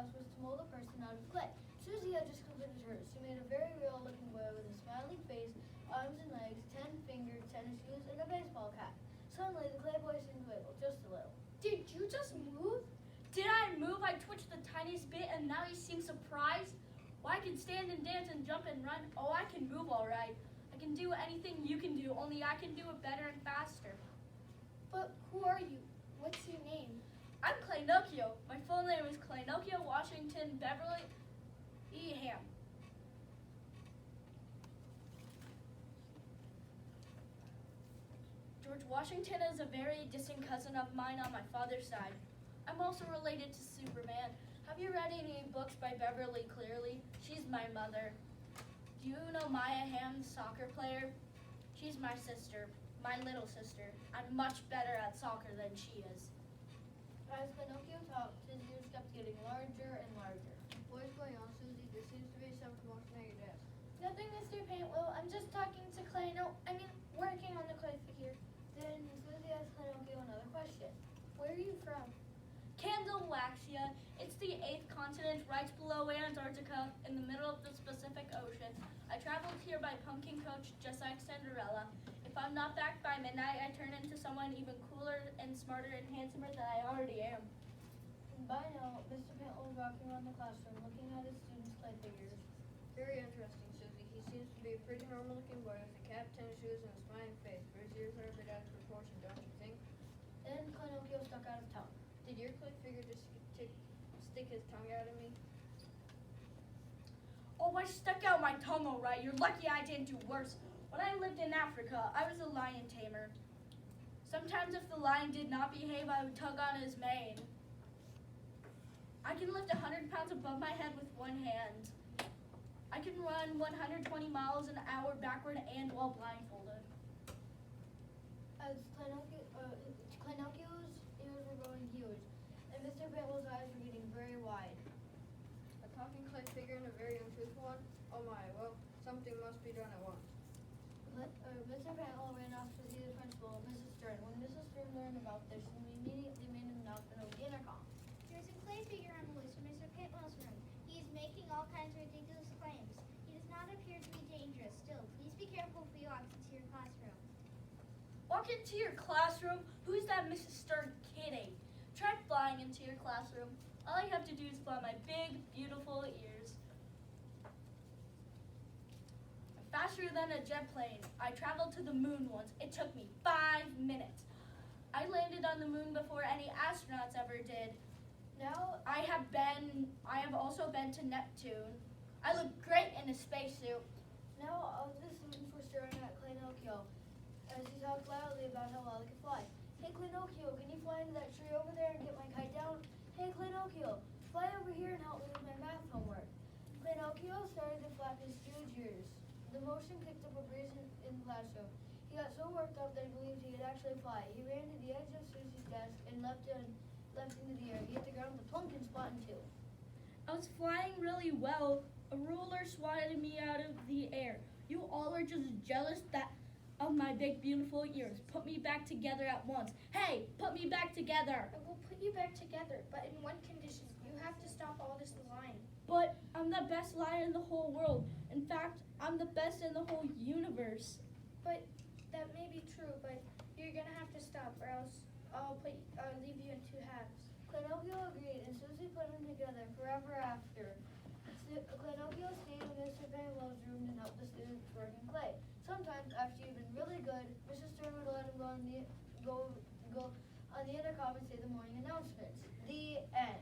task was to mold a person out of clay. Susie had just completed hers. She made a very real-looking boy with a smiling face, arms and legs, 10 fingers, tennis shoes, and a baseball cap. Suddenly, the clay boy seemed to wiggle, just a little. Did you just move? Did I move? I twitched the tiniest bit and now you seem surprised? Well, I can stand and dance and jump and run. Oh, I can move all right. I can do anything you can do, only I can do it better and faster. But who are you? What's your name? I'm Claynocchio. My full name is Claynocchio Washington Beverly E. Ham. George Washington is a very distant cousin of mine on my father's side. I'm also related to Superman. Have you read any books by Beverly Cleary? She's my mother. Do you know Maya Ham, the soccer player? She's my sister, my little sister. I'm much better at soccer than she is. As Claynocchio talked, his ears kept getting larger and larger. What is going on, Susie? There seems to be some commotion at your desk. Nothing, Mr. Paintwell. I'm just talking to working on the clay figure. Then Susie asked Claynocchio another question. Where are you from? Candilaxia. It's the 8th continent right below Antarctica in the middle of the Pacific Ocean. I traveled here by pumpkin coach just like Cinderella. If I'm not back by midnight, I turn into someone even cooler and smarter and handsomer than I already am. By now, Mr. Paintwell was walking around the classroom looking at his students' clay figures. Very interesting, Susie. He seems to be a pretty normal-looking boy with a cap, tennis shoes, and a smiling face, but his ears are a bit out of proportion, don't you think? Then Claynocchio stuck out his tongue. Did your clay figure just stick his tongue out at me? Oh, I stuck out my tongue all right. You're lucky I didn't do worse. When I lived in Africa, I was a lion tamer. Sometimes if the lion did not behave, I would tug on his mane. I can lift 100 pounds above my head with one hand. I can run 120 miles an hour backward and while blindfolded. As Claynocchio's ears were growing huge, and Mr. Paintwell's eyes were getting very wide. A talking clay figure and a very untruthful one? Oh my, well, something must be done at once. Mr. Paintwell ran off to see the principal and Mrs. Stern. When Mrs. Stern learned about this, she immediately made an announcement over the intercom. There's a clay figure on the loose in Mr. Paintwell's room. He is making all kinds of ridiculous claims. He does not appear to be dangerous. Still, please be careful if he walks into your classroom. Walk into your classroom? Who's that Mrs. Stern kidding? Try flying into your classroom. All you have to do is fly my big, beautiful ears. I'm faster than a jet plane. I traveled to the moon once. It took me 5 minutes. I landed on the moon before any astronauts ever did. Now I have also been to Neptune. I look great in a spacesuit. Now all the students were staring at Claynocchio as he talked loudly about how well he could fly. Hey Claynocchio, can you fly into that tree over there and get my kite down? Hey Claynocchio, fly over here and help me with my math homework. Claynocchio started to flap his huge ears. The motion kicked up a breeze in the classroom. He got so worked up that he believed he could actually fly. He ran to the edge of Susie's desk and leapt into the air. He hit the ground with a plunk and splat in two. I was flying really well. A ruler swatted me out of the air. You all are just jealous of my big, beautiful ears. Put me back together at once. Hey, put me back together. I will put you back together, but in one condition. You have to stop all this lying. But I'm the best lion in the whole world. In fact, I'm the best in the whole universe. But that may be true, but you're gonna have to stop, or else I'll leave you in 2 halves. Claynocchio agreed, and Susie put them together forever after. Claynocchio stayed in Mr. Paintwell's room to help the students work in clay. Sometimes, after you've been really good, Mrs. Stern would let him go on the intercom and say the morning announcements. The end.